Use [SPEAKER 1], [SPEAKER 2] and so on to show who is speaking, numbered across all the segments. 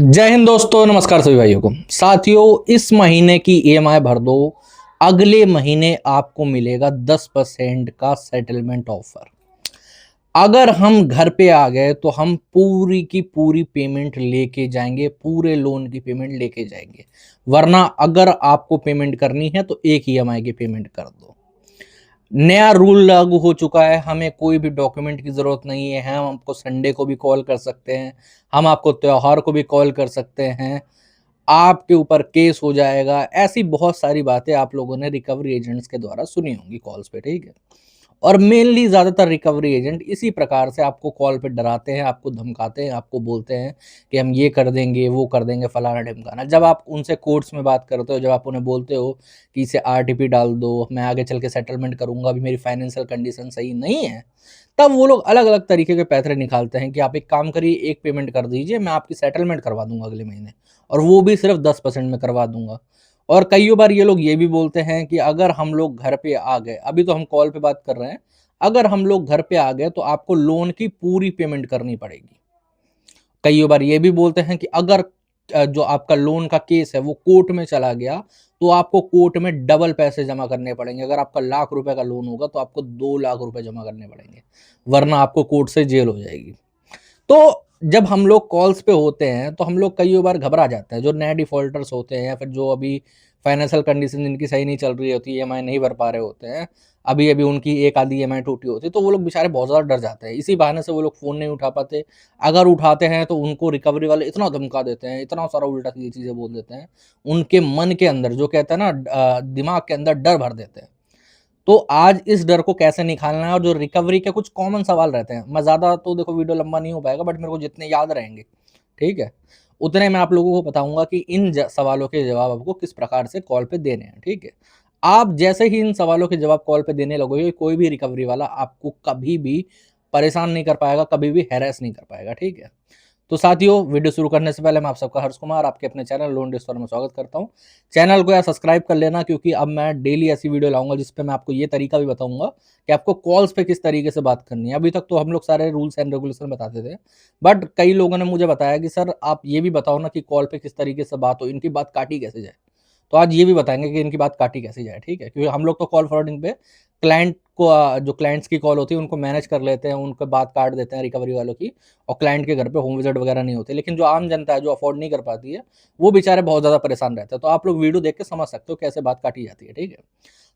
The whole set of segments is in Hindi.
[SPEAKER 1] जय हिंद दोस्तों, नमस्कार सभी भाइयों को। साथियों, इस महीने की ईएमआई भर दो, अगले महीने आपको मिलेगा 10% का सेटलमेंट ऑफर। अगर हम घर पे आ गए तो हम पूरी की पूरी पेमेंट लेके जाएंगे, पूरे लोन की पेमेंट लेके जाएंगे। वरना अगर आपको पेमेंट करनी है तो एक ईएमआई की पेमेंट कर दो। नया रूल लागू हो चुका है, हमें कोई भी डॉक्यूमेंट की जरूरत नहीं है। हम आपको संडे को भी कॉल कर सकते हैं, हम आपको त्योहार को भी कॉल कर सकते हैं, आपके ऊपर केस हो जाएगा। ऐसी बहुत सारी बातें आप लोगों ने रिकवरी एजेंट्स के द्वारा सुनी होंगी कॉल्स पे, ठीक है। और मेनली ज्यादातर रिकवरी एजेंट इसी प्रकार से आपको कॉल पे डराते हैं, आपको धमकाते हैं, आपको बोलते हैं कि हम ये कर देंगे, वो कर देंगे, फलाना ढिमकाना। जब आप उनसे कोर्ट्स में बात करते हो, जब आप उन्हें बोलते हो कि इसे आरटीपी डाल दो, मैं आगे चल के सेटलमेंट करूंगा, अभी मेरी फाइनेंशियल कंडीशन सही नहीं है, तब वो लोग अलग अलग तरीके के पैतरे निकालते हैं कि आप एक काम करिए, एक पेमेंट कर दीजिए, मैं आपकी सेटलमेंट करवा दूंगा अगले महीने, और वो भी सिर्फ 10% में करवा दूंगा। और कई बार ये लोग ये भी बोलते हैं कि अगर हम लोग घर पे आ गए, अभी तो हम कॉल पे बात कर रहे हैं, अगर हम लोग घर पे आ गए तो आपको लोन की पूरी पेमेंट करनी पड़ेगी। कई बार ये भी बोलते हैं कि अगर जो आपका लोन का केस है वो कोर्ट में चला गया तो आपको कोर्ट में डबल पैसे जमा करने पड़ेंगे। अगर आपका लाख रुपए का लोन होगा तो आपको 2 लाख रुपए जमा करने पड़ेंगे, वरना आपको कोर्ट से जेल हो जाएगी। तो जब हम लोग कॉल्स पे होते हैं तो हम लोग कई बार घबरा जाते हैं। जो नए डिफॉल्टर्स होते हैं या फिर जो अभी फाइनेंशियल कंडीशन जिनकी सही नहीं चल रही होती, ईएमआई नहीं भर पा रहे होते हैं, अभी अभी उनकी एक आधी ईएमआई टूटी होती है, तो वो लोग बेचारे बहुत ज़्यादा डर जाते हैं। इसी बहाने से वो लोग फ़ोन नहीं उठा पाते। अगर उठाते हैं तो उनको रिकवरी वाले इतना धमका देते हैं, इतना सारा उल्टा सीधी चीज़ें बोल देते हैं, उनके मन के अंदर जो कहते हैं ना, दिमाग के अंदर डर भर देते हैं। तो आज इस डर को कैसे निकालना है और जो रिकवरी के कुछ कॉमन सवाल रहते हैं, मैं ज़्यादा तो देखो वीडियो लंबा नहीं हो पाएगा, बट मेरे को जितने याद रहेंगे, ठीक है, उतने मैं आप लोगों को बताऊंगा कि इन सवालों के जवाब आपको किस प्रकार से कॉल पे देने हैं, ठीक है। आप जैसे ही इन सवालों के जवाब कॉल पे देने लगोगे, कोई भी रिकवरी वाला आपको कभी भी परेशान नहीं कर पाएगा, कभी भी हैरेस नहीं कर पाएगा, ठीक है। तो साथियों, वीडियो शुरू करने से पहले मैं आप सबका हर्ष कुमार आपके अपने चैनल लोन डिस्कवर में स्वागत करता हूं। चैनल को यार सब्सक्राइब कर लेना, क्योंकि अब मैं डेली ऐसी वीडियो लाऊंगा जिसपे मैं आपको ये तरीका भी बताऊंगा कि आपको कॉल्स पे किस तरीके से बात करनी है। अभी तक तो हम लोग सारे रूल्स एंड रेगुलेशन बताते थे, बट कई लोगों ने मुझे बताया कि सर आप ये भी बताओ ना कि कॉल पे किस तरीके से बात हो, इनकी बात काटी कैसे जाए। तो आज ये भी बताएंगे कि इनकी बात काटी कैसे जाए, ठीक है। क्योंकि हम लोग तो कॉल फॉरवर्डिंग पे क्लाइंट को, जो क्लाइंट्स की कॉल होती है उनको मैनेज कर लेते हैं, उनको बात काट देते हैं रिकवरी वालों की, और क्लाइंट के घर पे होम विजिट वगैरह नहीं होते। लेकिन जो आम जनता है, जो अफोर्ड नहीं कर पाती है, वो बेचारे बहुत ज़्यादा परेशान रहते हैं। तो आप लोग वीडियो देख के समझ सकते हो कैसे बात काटी जाती है, ठीक है।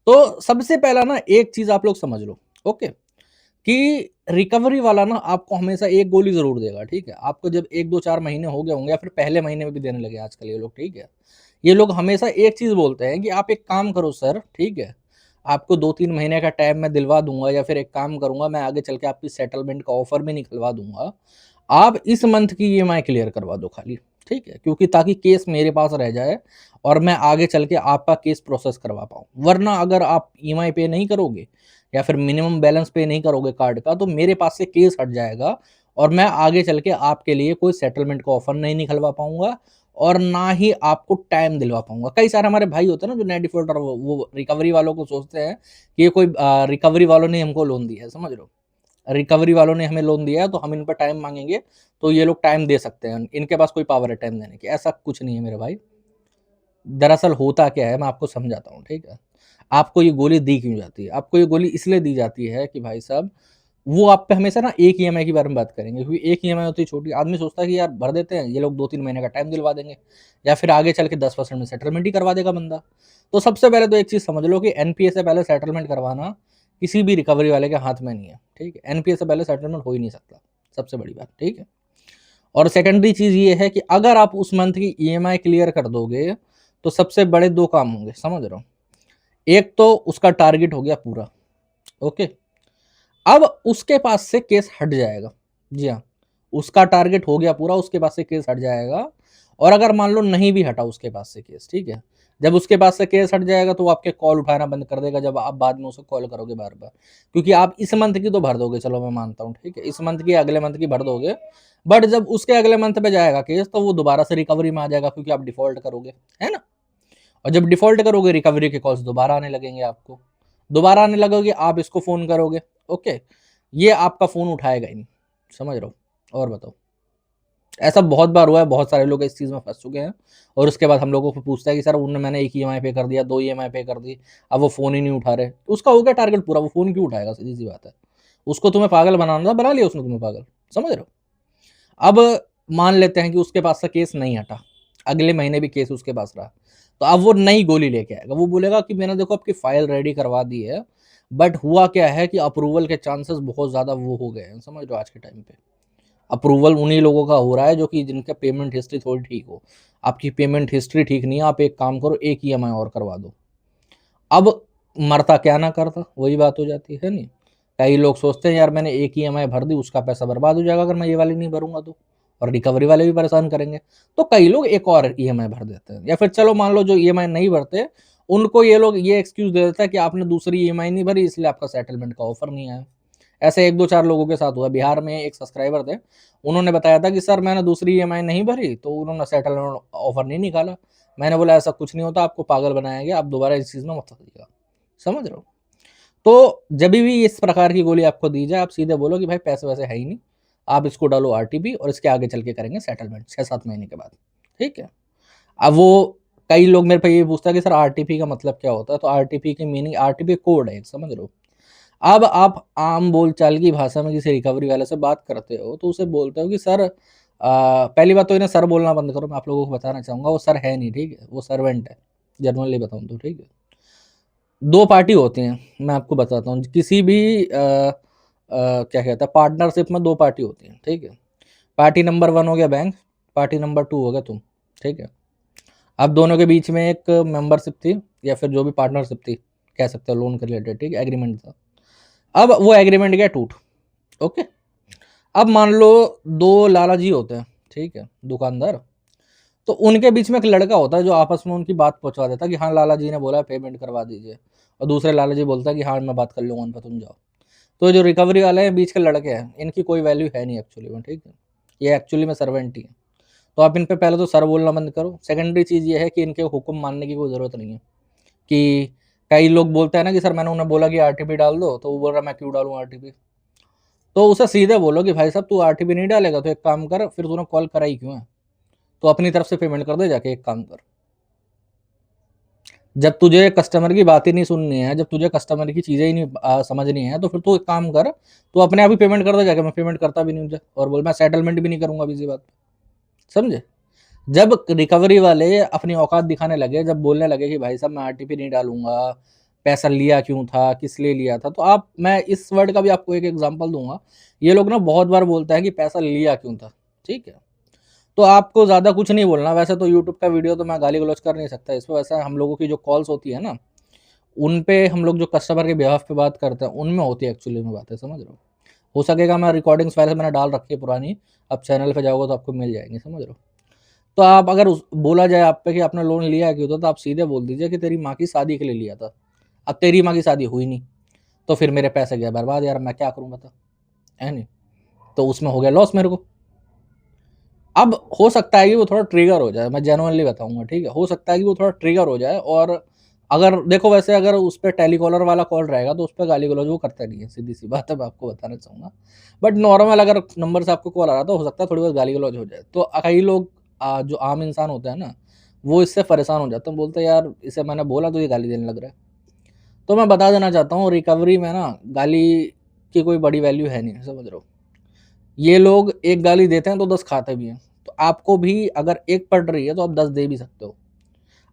[SPEAKER 1] तो सबसे पहला ना एक चीज़ आप लोग समझ लो, ओके, कि रिकवरी वाला ना आपको हमेशा एक गोली ज़रूर देगा, ठीक है। आपको जब 1, 2, 4 महीने हो गए होंगे या फिर पहले महीने में भी देने लगे आजकल ये लोग, ठीक है। ये लोग हमेशा एक चीज़ बोलते हैं कि आप एक काम करो सर, ठीक है, आपको 2, 3 महीने का टाइम मैं दिलवा दूँगा, या फिर एक काम करूँगा, मैं आगे चल के आपकी सेटलमेंट का ऑफ़र भी निकलवा दूँगा। आप इस मंथ की ईएमआई क्लियर करवा दो खाली, ठीक है? क्योंकि ताकि केस मेरे पास रह जाए और मैं आगे चल के आपका केस प्रोसेस करवा पाऊँ। वरना अगर आप ईएमआई पे नहीं करोगे या फिर मिनिमम बैलेंस पे नहीं करोगे कार्ड का, तो मेरे पास से केस हट जाएगा और मैं आगे चल के आपके लिए कोई सेटलमेंट का ऑफ़र नहीं निकलवा पाऊँगा और ना ही आपको टाइम दिलवा पाऊँगा। कई सारे हमारे भाई होते हैं ना जो नेट डिफ़ॉल्टर, वो रिकवरी वालों को सोचते हैं कि ये कोई रिकवरी वालों ने हमको लोन दिया है, समझ रहे हो? रिकवरी वालों ने हमें लोन दिया है तो हम इन पर टाइम माँगेंगे, तो ये लोग टाइम दे सकते हैं। इनके पास कोई पावर है टाइम देने की, ऐसा कुछ नहीं है मेरे भाई। दरअसल होता क्या है मैं आपको समझाता हूँ, ठीक है? आपको ये गोली दी क्यों जाती है? आपको ये गोली इसलिए दी जाती है कि भाई साहब, वो आप पे हमेशा ना एक ईएमआई के बारे में बात करेंगे, क्योंकि एक ईएमआई होती है छोटी। आदमी सोचता है कि यार भर देते हैं, ये लोग 2-3 महीने का टाइम दिलवा देंगे या फिर आगे चल के 10% में सेटलमेंट ही करवा देगा बंदा। तो सबसे पहले तो एक चीज़ समझ लो कि एनपीए से पहले सेटलमेंट करवाना किसी भी रिकवरी वाले के हाथ में नहीं है, ठीक है? एनपीए से पहले सेटलमेंट हो ही नहीं सकता, सबसे बड़ी बात, ठीक है? और सेकेंडरी चीज़ ये है कि अगर आप उस मंथ की ईएमआई क्लियर कर दोगे, तो सबसे बड़े 2 काम होंगे, समझ रहे हो? एक तो उसका टारगेट हो गया पूरा, ओके? अब उसके पास से केस हट जाएगा। जी हाँ, उसका टारगेट हो गया पूरा, उसके पास से केस हट जाएगा। और अगर मान लो नहीं भी हटा उसके पास से केस, ठीक है? जब उसके पास से केस हट जाएगा तो वो आपके कॉल उठाना बंद कर देगा, जब आप बाद में उसे कॉल करोगे बार-बार। क्योंकि आप इस मंथ की तो भर दोगे, चलो मैं मानता हूँ, ठीक है? इस मंथ की, अगले मंथ की भर दोगे, बट जब उसके अगले मंथ पे जाएगा केस तो वो दोबारा से रिकवरी में आ जाएगा, क्योंकि आप डिफ़ॉल्ट करोगे, है ना? और जब डिफ़ॉल्ट करोगे, रिकवरी के कॉल्स दोबारा आने लगेंगे आपको। दोबारा आने लगोगे, आप इसको फ़ोन करोगे, ओके? ये आपका फ़ोन उठाएगा ही नहीं, समझ रहे हो? और बताओ? ऐसा बहुत बार हुआ है, बहुत सारे लोग इस चीज़ में फँस चुके हैं और उसके बाद हम लोगों को पूछता है कि सर उन्होंने मैंने 1 ईएमआई पे कर दिया, 2 ईएमआई पे कर दी, अब वो फ़ोन ही नहीं उठा रहे। तो उसका हो गया टारगेट पूरा, वो फ़ोन क्यों उठाएगा? सीधी-सी बात है। उसको तुम्हें पागल बनाना था, बना लिया उसने तुम्हें पागल, समझ रहे हो? अब मान लेते हैं कि उसके पास से केस नहीं हटा, अगले महीने भी केस उसके पास रहा, तो अब वो नई गोली लेके आएगा। वो बोलेगा कि मैंने देखो आपकी फाइल रेडी करवा दी है, बट हुआ क्या है कि अप्रूवल के चांसेस बहुत ज़्यादा वो हो गए हैं, समझ रहे हो आज के टाइम पे। अप्रूवल उन्हीं लोगों का हो रहा है जो कि जिनका पेमेंट हिस्ट्री थोड़ी ठीक हो। आपकी पेमेंट हिस्ट्री ठीक नहीं है, आप एक काम करो, 1 ईएमआई और करवा दो। अब मरता क्या ना करता, वही बात हो जाती है नहीं? कई लोग सोचते हैं यार मैंने 1 ईएमआई भर दी, उसका पैसा बर्बाद हो जाएगा अगर मैं ये वाली नहीं भरूँगा तो, और रिकवरी वाले भी परेशान करेंगे। तो कई लोग एक और ईएमआई भर देते हैं, या फिर चलो मान लो जो ईएमआई नहीं भरते, उनको ये लोग ये एक्सक्यूज़ दे देते हैं कि आपने दूसरी ईएमआई नहीं भरी इसलिए आपका सेटलमेंट का ऑफ़र नहीं आया। ऐसे 1-2-4 लोगों के साथ हुआ। बिहार में एक सब्सक्राइबर थे, उन्होंने बताया था कि सर मैंने दूसरी ईएमआई नहीं भरी, तो उन्होंने सेटलमेंट ऑफ़र नहीं निकाला। मैंने बोला ऐसा कुछ नहीं होता, आपको पागल बनाया गया, आप दोबारा इस चीज़ में मत फँसिएगा। समझ रहे हो? तो जभी भी इस प्रकार की गोली आपको दी जाए, आप सीधे बोलो कि भाई पैसे-वैसे है ही नहीं, आप इसको डालो आरटीपी और इसके आगे चल के करेंगे सेटलमेंट 6-7 महीने के बाद, ठीक है? अब वो कई लोग मेरे पे ये पूछता है कि सर आरटीपी का मतलब क्या होता है? तो आरटीपी की मीनिंग आरटीपी कोड है एक, समझ रहे हो? अब आप आम बोलचाल की भाषा में किसी रिकवरी वाले से बात करते हो, तो उसे बोलते हो कि सर पहली बात तो इन्हें सर बोलना बंद करो, मैं आप लोगों को बताना चाहूँगा, वो सर है नहीं, ठीक है? वो सर्वेंट है, जेनुइनली बताऊँ तो, ठीक है? 2 पार्टी होती हैं, मैं आपको बताता हूँ। किसी भी क्या कहते हैं पार्टनरशिप में 2 पार्टी होती हैं, ठीक है? पार्टी नंबर 1 हो गया बैंक, पार्टी नंबर 2 हो गया तुम, ठीक है? अब दोनों के बीच में एक मेंबरशिप थी या फिर जो भी पार्टनरशिप थी, कह सकते हो लोन के रिलेटेड, ठीक है? एग्रीमेंट था। अब वो एग्रीमेंट गया टूट, ओके? अब मान लो 2 लाला जी होते हैं, ठीक है? दुकानदार, तो उनके बीच में एक लड़का होता है जो आपस में उनकी बात पहुँचवा देता है कि हाँ, लाला जी ने बोला है पेमेंट करवा दीजिए और दूसरे लाला जी बोलता है कि हाँ, मैं बात कर लूँगा उन पे, तुम जाओ। तो जो रिकवरी वाले हैं, बीच के लड़के हैं, इनकी कोई वैल्यू है नहीं एक्चुअली में, ठीक है? ये एक्चुअली में सर्वेंट ही हैं। तो आप इन पे पहले तो सर बोलना बंद करो। सेकेंडरी चीज़ ये है कि इनके हुक्म मानने की कोई ज़रूरत नहीं है कि कई लोग बोलते हैं ना कि सर मैंने उन्हें बोला कि आरटीपी डाल दो, तो वो बोल रहा है मैं क्यों डालूँ आरटीपी? तो उसे सीधे बोलो कि भाई साहब तू आरटीपी नहीं डालेगा तो एक काम कर, फिर तूने कॉल करा ही क्यों है? तो अपनी तरफ से पेमेंट कर दे जाके, एक काम कर। जब तुझे कस्टमर की बात ही नहीं सुननी है, जब तुझे कस्टमर की चीज़ें ही नहीं समझनी है, तो फिर तू एक काम कर, तू अपने आप ही पेमेंट कर दे जाके, मैं पेमेंट करता भी नहीं मुझे और बोल मैं सेटलमेंट भी नहीं करूँगा अभी इसी बात पे, समझे? जब रिकवरी वाले अपनी औकात दिखाने लगे, जब बोलने लगे कि भाई साहब मैं आरटीपी नहीं डालूँगा, पैसा लिया क्यों था, किस लिए लिया था? तो आप मैं इस वर्ड का भी आपको एक एग्ज़ाम्पल दूँगा। ये लोग ना बहुत बार बोलते हैं कि पैसा लिया क्यों था, ठीक है? तो आपको ज़्यादा कुछ नहीं बोलना, वैसे तो यूट्यूब का वीडियो तो मैं गाली-गलौच कर नहीं सकता इसपे, वैसे हम लोगों की जो कॉल्स होती है ना, उन पे हम लोग जो कस्टमर के बिहाफ़ पे बात करते हैं, उनमें होती है एक्चुअली में बातें, समझ रहे हो? हो सकेगा मैं रिकॉर्डिंग्स पहले से मैंने डाल रखी है पुरानी, आप चैनल पे जाओगे तो आपको मिल जाएँगी, समझ रहे हो? तो आप अगर उस बोला जाए आप पे कि आपने लोन लिया है क्यों था, तो आप सीधे बोल दीजिए कि तेरी माँ की शादी के लिए लिया था। अब तेरी माँ की शादी हुई नहीं, तो फिर मेरे पैसे गए बर्बाद यार, मैं क्या करूँ बता, है नहीं? तो उसमें हो गया लॉस मेरे को। अब हो सकता है कि वो थोड़ा ट्रिगर हो जाए, मैं जेनुइनली बताऊँगा, ठीक है? हो सकता है कि वो थोड़ा ट्रिगर हो जाए और अगर देखो वैसे अगर उस पे टेलीकॉलर वाला कॉल रहेगा तो उस पे गाली-गलौज वो करता नहीं है, सीधी-सी बात है, मैं आपको बताना चाहूँगा। बट नॉर्मल अगर नंबर से आपको कॉल आ रहा है तो हो सकता है थोड़ी बहुत गाली-गलौज हो जाए। तो कई लोग जो आम इंसान होते हैं ना, वो इससे परेशान हो जाते हैं, बोलते हैं यार इसे मैंने बोला तो ये गाली देने लग रहा है। तो मैं बता देना चाहता हूँ रिकवरी में ना गाली की कोई बड़ी वैल्यू है नहीं, समझ रहे हो? ये लोग एक गाली देते हैं तो 10 खाते भी हैं। तो आपको भी अगर एक पड़ रही है तो आप 10 दे भी सकते हो।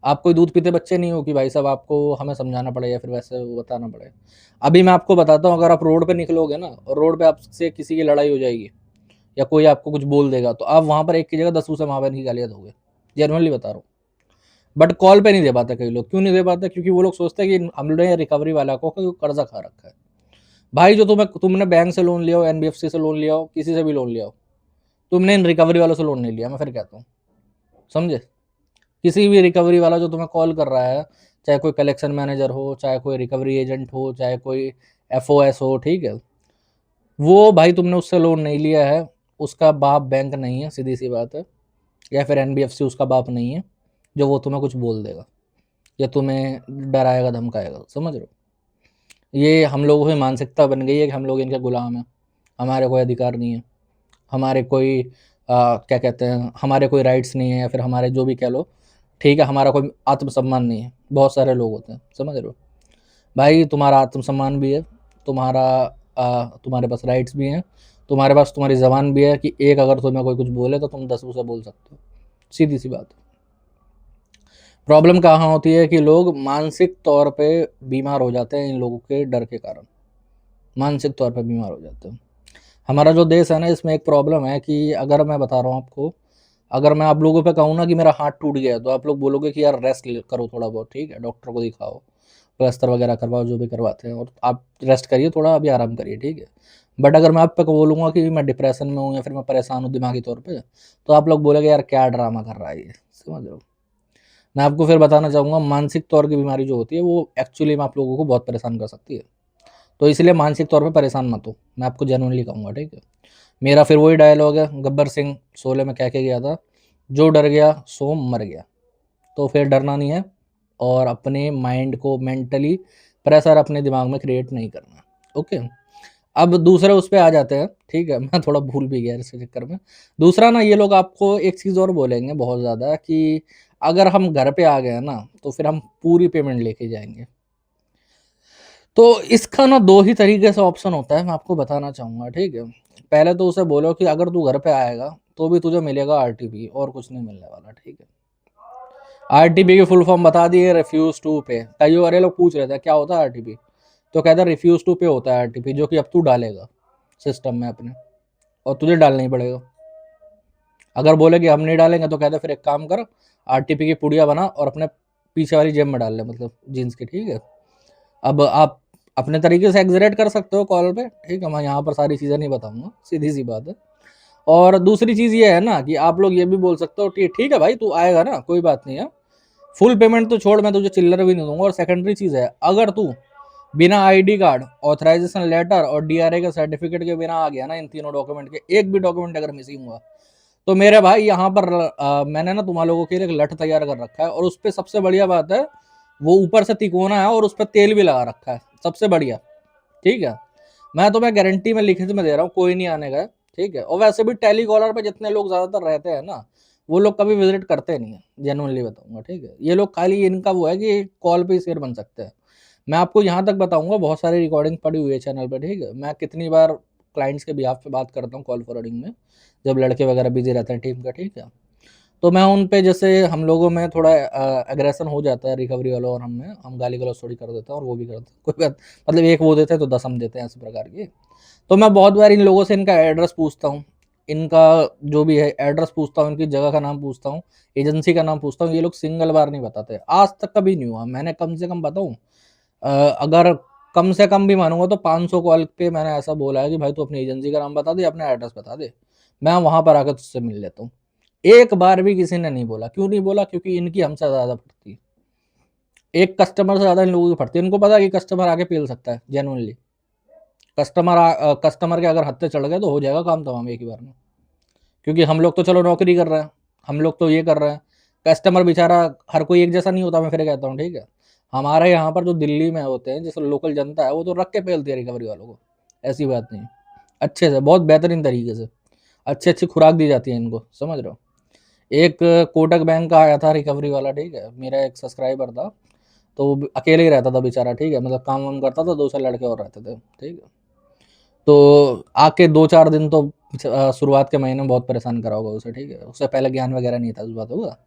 [SPEAKER 1] आप कोई दूध पीते बच्चे नहीं हो कि भाई साहब आपको हमें समझाना पड़े या फिर वैसे वो बताना पड़े। अभी मैं आपको बताता हूँ अगर आप रोड पे निकलोगे ना और रोड पे आपसे किसी की लड़ाई हो जाएगी या कोई आपको कुछ बोल देगा तो आप वहाँ पर एक की जगह 10 उसे माँ-बहन की गालियाँ दोगे। जेनुइनली बता रहा हूँ। बट कॉल पे नहीं दे पाते कई लोग। क्यों नहीं दे पाते? क्योंकि वो लोग सोचते हैं कि हमने रिकवरी वाला को कोई कर्ज़ा खा रखा है। भाई जो तुमने बैंक से लोन लिया हो, एनबीएफसी से लोन लिया हो, किसी से भी लोन लिया हो, तुमने इन रिकवरी वालों से लोन नहीं लिया, मैं फिर कहता हूँ, समझे? किसी भी रिकवरी वाला जो तुम्हें कॉल कर रहा है, चाहे कोई कलेक्शन मैनेजर हो, चाहे कोई रिकवरी एजेंट हो, चाहे कोई एफओएस हो, ठीक है? वो भाई तुमने उससे लोन नहीं लिया है, उसका बाप बैंक नहीं है, सीधी-सी बात है, या फिर एनबीएफसी उसका बाप नहीं है, जो वो तुम्हें कुछ बोल देगा या तुम्हें डराएगा, धमकाएगा, समझ रहे हो? ये हम लोगों की मानसिकता बन गई है कि हम लोग इनके गुलाम हैं, हमारे कोई अधिकार नहीं है, हमारे कोई क्या कहते हैं, हमारे कोई राइट्स नहीं है या फिर हमारे जो भी कह लो, ठीक है, हमारा कोई आत्मसम्मान नहीं है। बहुत सारे लोग होते हैं, समझ रहे हो भाई, तुम्हारा आत्मसम्मान भी है, तुम्हारा तुम्हारे पास राइट्स भी हैं, तुम्हारे पास तुम्हारी ज़बान भी है कि एक अगर तुम्हें कोई कुछ बोले तो तुम 10 उसे बोल सकते हो, सीधी सी बात है। प्रॉब्लम कहाँ होती है कि लोग मानसिक तौर पे बीमार हो जाते हैं इन लोगों के डर के कारण, मानसिक तौर पे बीमार हो जाते हैं। हमारा जो देश है ना, इसमें एक प्रॉब्लम है कि अगर मैं बता रहा हूँ आपको, अगर मैं आप लोगों पे कहूँ ना कि मेरा हाथ टूट गया है, तो आप लोग बोलोगे कि यार रेस्ट करो थोड़ा बहुत, ठीक है, डॉक्टर को दिखाओ, प्लास्टर वगैरह करवाओ, जो भी करवाते हैं, और आप रेस्ट करिए थोड़ा, अभी आराम करिए, ठीक है। बट अगर मैं आप पे बोलूँगा कि मैं डिप्रेशन में हूँ या फिर मैं परेशान हूँ दिमागी तौर पे, तो आप लोग बोलेंगे यार क्या ड्रामा कर रहा है ये, समझ रहे हो। मैं आपको फिर बताना चाहूँगा, मानसिक तौर की बीमारी जो होती है वो एक्चुअली में आप लोगों को बहुत परेशान कर सकती है। तो इसलिए मानसिक तौर पे परेशान मत हो, मैं आपको जेन्युइनली कहूँगा, ठीक है। मेरा फिर वही डायलॉग है, गब्बर सिंह शोले में कह के गया था, जो डर गया सो मर गया। तो फिर डरना नहीं है, और अपने माइंड को मेंटली प्रेशर अपने दिमाग में क्रिएट नहीं करना, ओके। अब दूसरे उस पे आ जाते हैं, ठीक है, मैं थोड़ा भूल भी गया इसके चक्कर में। दूसरा ना, ये लोग आपको एक चीज़ और बोलेंगे बहुत ज़्यादा कि अगर हम घर पे आ गए ना, तो फिर हम पूरी पेमेंट लेके जाएँगे। तो इसका ना 2 ही तरीके से ऑप्शन होता है, मैं आपको बताना चाहूँगा, ठीक है। पहले तो उसे बोलो कि अगर तू घर पे आएगा, तो भी तुझे मिलेगा आरटीपी, और कुछ नहीं मिलने वाला, ठीक है। आरटीपी की फुल फॉर्म बता दिए, रिफ्यूज़ टू पे। कई बार ये लोग पूछ रहे थे क्या होता है आरटीपी, तो कहता है रिफ्यूज़ टू पे होता है आरटीपी, जो कि अब तू डालेगा सिस्टम में अपने, और तुझे डालना ही पड़ेगा। अगर बोले कि हम नहीं डालेंगे, तो कहते फिर एक काम कर, आरटीपी की पुड़िया बना और अपने पीछे वाली जेब में डाल ले, मतलब जीन्स की, ठीक है। अब आप अपने तरीके से एग्जरेट कर सकते हो कॉल पे, ठीक है, मैं यहाँ पर सारी चीज़ें नहीं बताऊंगा, सीधी सी बात है। और दूसरी चीज़ ये है ना कि आप लोग ये भी बोल सकते हो ठीक है भाई, तू आएगा ना, कोई बात नहीं है, फुल पेमेंट तो छोड़, मैं तुझे चिल्लर भी नहीं दूंगा। और सेकेंडरी चीज़ है, अगर तू बिना आईडी कार्ड, ऑथराइजेशन लेटर और डीआरए के सर्टिफिकेट के बिना आ गया ना, इन तीनों डॉक्यूमेंट के एक भी डॉक्यूमेंट अगर मिसिंग हुआ, तो मेरे भाई यहाँ पर मैंने ना तुम्हारे लोगों के लिए एक लठ तैयार कर रखा है, और उस पर सबसे बढ़िया बात है, वो ऊपर से तिकोना है और उस पर तेल भी लगा रखा है, सबसे बढ़िया, ठीक है। मैं तुम्हें गारंटी में लिखित में दे रहा हूँ, कोई नहीं आने का, ठीक है। और वैसे भी टेलीकॉलर पे जितने लोग ज्यादातर रहते हैं ना, वो लोग कभी विजिट करते नहीं है, जेनुअनली बताऊंगा, ठीक है। ये लोग खाली, इनका वो है कि कॉल पे ही शेयर बन सकते हैं। मैं आपको यहाँ तक बताऊंगा, बहुत सारी रिकॉर्डिंग पड़ी हुई है चैनल पे, ठीक है। मैं कितनी बार क्लाइंट्स के बिहाफ पे बात करता हूँ कॉल फॉरवर्डिंग में, जब लड़के वगैरह बिजी रहते हैं टीम का, ठीक है। तो मैं उन पे, जैसे हम लोगों में थोड़ा एग्रेशन हो जाता है रिकवरी वालों और हम गाली गलौज थोड़ी कर देते हैं, और वो भी करते हैं, कोई बात, मतलब एक वो देते हैं तो 10 हम देते हैं, ऐसे प्रकार की। तो मैं बहुत बार इन लोगों से इनका एड्रेस पूछता हूँ, इनका जो भी है एड्रेस पूछता हूँ, इनकी जगह का नाम पूछता हूँ, एजेंसी का नाम पूछता हूँ, ये लोग सिंगल बार नहीं बताते, आज तक कभी नहीं हुआ। मैंने कम से कम बताऊँ, अगर कम से कम भी मानूंगा तो 500 कॉल पे मैंने ऐसा बोला है कि भाई तू अपनी एजेंसी का नाम बता दे, अपना एड्रेस बता दे, मैं वहां पर आकर तुझसे मिल लेता हूँ। एक बार भी किसी ने नहीं बोला। क्यों नहीं बोला? क्योंकि इनकी हमसे ज्यादा पड़ती है, एक कस्टमर से ज्यादा इन लोगों की पड़ती है। इनको पता है कि कस्टमर आके पेल सकता है, जेनुअनली कस्टमर के अगर हत्थे चढ़ गए तो हो जाएगा काम तमाम एक ही बार में। क्योंकि हम लोग तो चलो नौकरी कर रहे हैं, हम लोग तो ये कर रहे हैं, कस्टमर बेचारा हर कोई एक जैसा नहीं होता, मैं फिर कहता हूँ, ठीक है। हमारे यहाँ पर जो दिल्ली में होते हैं, जैसे लोकल जनता है, वो तो रख के पेलती है रिकवरी वालों को, ऐसी बात नहीं, अच्छे से, बहुत बेहतरीन तरीके से अच्छी अच्छी खुराक दी जाती है इनको, समझ रहे हो। एक कोटक बैंक का आया था रिकवरी वाला, ठीक है, मेरा एक सब्सक्राइबर था, तो वो अकेले ही रहता था बेचारा, ठीक है, मतलब काम वाम करता था, 2 से लड़के और रहते थे, ठीक है। तो आके 2-4 दिन तो शुरुआत के महीने में बहुत परेशान करा होगा उसे, ठीक है, उससे पहले ज्ञान वगैरह नहीं था उस बात होगा।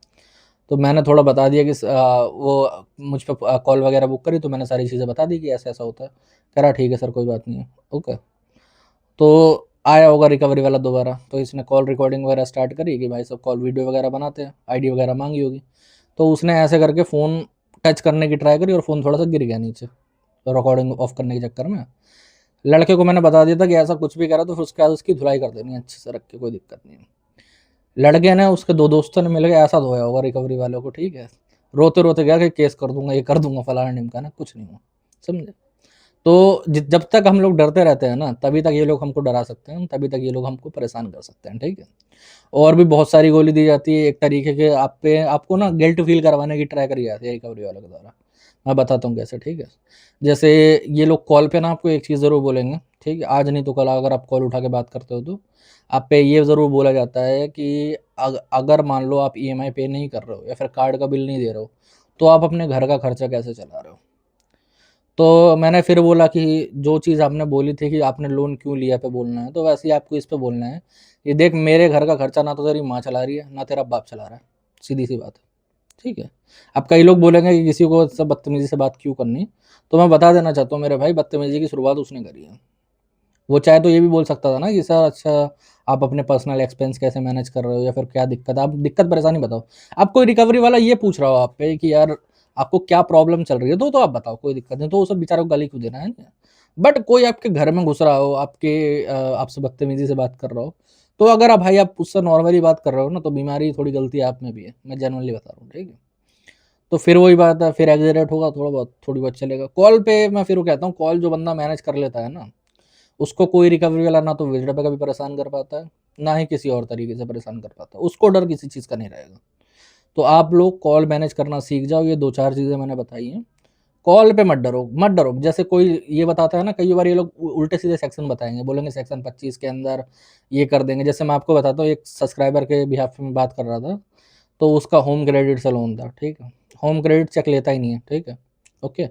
[SPEAKER 1] तो मैंने थोड़ा बता दिया कि वो मुझ पर कॉल वगैरह बुक करी, तो मैंने सारी चीज़ें बता दी कि ऐसा ऐसा होता है। कह रहा ठीक है सर, कोई बात नहीं है, ओके। तो आया होगा रिकवरी वाला दोबारा, तो इसने कॉल रिकॉर्डिंग वगैरह स्टार्ट करी कि भाई सब कॉल वीडियो वगैरह बनाते हैं, आईडी वगैरह मांगी होगी। तो उसने ऐसे करके फ़ोन टच करने की ट्राई करी, और फ़ोन थोड़ा सा गिर गया नीचे, तो रिकॉर्डिंग ऑफ करने के चक्कर में। लड़के को मैंने बता दिया था कि ऐसा कुछ भी करा तो फिर उसके बाद उसकी धुलाई कर देनी अच्छे से रख के, कोई दिक्कत नहीं है। लड़के ने, उसके 2 दोस्तों ने मिलकर ऐसा धोया होगा रिकवरी वालों को, ठीक है, रोते रोते गया कि केस कर दूंगा, ये कर दूंगा, फलाना ढिमकाना, कुछ नहीं हुआ, समझे। तो जब तक हम लोग डरते रहते हैं ना, तभी तक ये लोग हमको डरा सकते हैं, तभी तक ये लोग हमको परेशान कर सकते हैं, ठीक है। और भी बहुत सारी गोली दी जाती है, एक तरीके के आप पे, आपको ना गिल्ट फील करवाने की ट्राई करी जाती है रिकवरी वालों के द्वारा। मैं बताता हूँ कैसे, ठीक है। जैसे ये लोग कॉल पे ना आपको एक चीज़ ज़रूर बोलेंगे, ठीक है, आज नहीं तो कल अगर आप कॉल उठा के बात करते हो तो आप पे ये ज़रूर बोला जाता है कि अगर मान लो आप ईएमआई पे नहीं कर रहे हो या फिर कार्ड का बिल नहीं दे रहे हो, तो आप अपने घर का खर्चा कैसे चला रहे हो। तो मैंने फिर बोला कि जो चीज़ आपने बोली थी कि आपने लोन क्यों लिया पे बोलना है, तो वैसे ही आपको इस पे बोलना है कि देख, मेरे घर का खर्चा ना तो तेरी माँ चला रही है, ना तेरा बाप चला रहा है, सीधी-सी बात है, ठीक है। अब कई लोग बोलेंगे कि किसी को सब बदतमीज़ी से बात क्यों करनी, तो मैं बता देना चाहता हूँ मेरे भाई, बदतमीज़ी की शुरुआत उसने करी है। वो चाहे तो ये भी बोल सकता था ना कि सर अच्छा, आप अपने पर्सनल एक्सपेंस कैसे मैनेज कर रहे हो या फिर क्या दिक्कत है, आप दिक्कत परेशानी बताओ। अब कोई रिकवरी वाला ये पूछ रहा हो आप पे कि यार आपको क्या प्रॉब्लम चल रही है, तो आप बताओ, कोई दिक्कत नहीं, तो वो सब बेचारे को गाली क्यों देना है। बट कोई आपके घर में घुस रहा हो, आपसे बदतमीजी से बात कर रहा हो, तो अगर आप भाई आप उससे नॉर्मली बात कर रहे हो ना, तो बीमारी थोड़ी गलती आप में भी है, मैं जेनुइनली बता रहा हूँ, ठीक है। तो फिर वही बात है, फिर एक्सीडेंट होगा, थोड़ा बहुत थोड़ी बहुत चलेगा। कॉल पे मैं फिर वो कहता हूँ, कॉल जो बंदा मैनेज कर लेता है ना, उसको कोई रिकवरी वाला ना तो विज़िट पे कभी परेशान कर पाता है, ना ही किसी और तरीके से परेशान कर पाता है। उसको डर किसी चीज़ का नहीं रहेगा। तो आप लोग कॉल मैनेज करना सीख जाओ, ये 2-4 चीज़ें मैंने बताई हैं। कॉल पे मत डरो, मत डरो। जैसे कोई ये बताता है ना, कई बार ये लोग उल्टे-सीधे सेक्शन बताएँगे, बोलेंगे सेक्शन 25 के अंदर ये कर देंगे। जैसे मैं आपको बताता हूँ, एक सब्सक्राइबर के बिहाफ़ में बात कर रहा था, तो उसका होम क्रेडिट से लोन था, ठीक है? होम क्रेडिट चेक लेता ही नहीं है, ठीक है? ओके।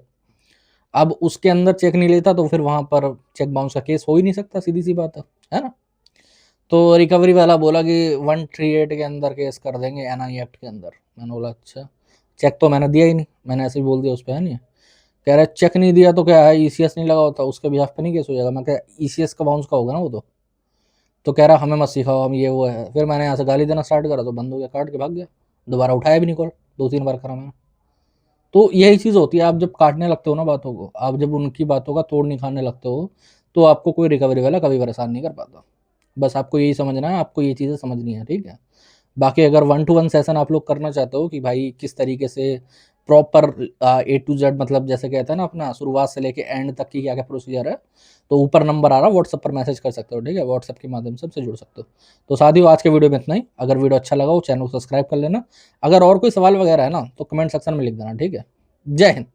[SPEAKER 1] अब उसके अंदर चेक नहीं लेता तो फिर वहाँ पर चेक बाउंस का केस हो ही नहीं सकता, सीधी-सी बात है ना? तो रिकवरी वाला बोला कि 138 के अंदर केस कर देंगे एनआई एक्ट के अंदर। मैंने बोला अच्छा, चेक तो मैंने दिया ही नहीं, मैंने ऐसे ही बोल दिया उस पे, है नहीं? कह रहा है चेक नहीं दिया तो क्या है, ईसीएस नहीं लगा होता, उसके बिहाफ पे नहीं केस हो जाएगा? मैं कहा ईसीएस का बाउंस का होगा ना वो तो कह रहा हमें मत सिखाओ, हम ये वो है। फिर मैंने यहाँ से गाली देना स्टार्ट करा तो बंद हो गया, काट के भाग गया। दोबारा उठाया भी नहीं कॉल, 2-3 बार करा मैंने। तो यही चीज़ होती है, आप जब काटने लगते हो ना बातों को, आप जब उनकी बातों का तोड़ निकालने लगते हो, तो आपको कोई रिकवरी वाला कभी परेशान नहीं कर पाता। बस आपको यही समझना है, आपको ये चीज़ें समझनी है, ठीक है? बाकी अगर 1 टू 1 सेशन आप लोग करना चाहते हो कि भाई किस तरीके से प्रॉपर ए टू ज़ेड, मतलब जैसे कहते हैं ना अपना शुरुआत से लेके एंड तक की क्या-क्या प्रोसीजर है, तो ऊपर नंबर आ रहा है, व्हाट्सएप पर मैसेज कर सकते हो, ठीक है? व्हाट्सएप के माध्यम से हमसे जुड़ सकते हो। तो साथियों, आज के वीडियो में इतना ही। अगर वीडियो अच्छा लगा हो, चैनल को सब्सक्राइब कर लेना। अगर और कोई सवाल वगैरह है ना, तो कमेंट सेक्शन में लिख देना, ठीक है? जय हिंद।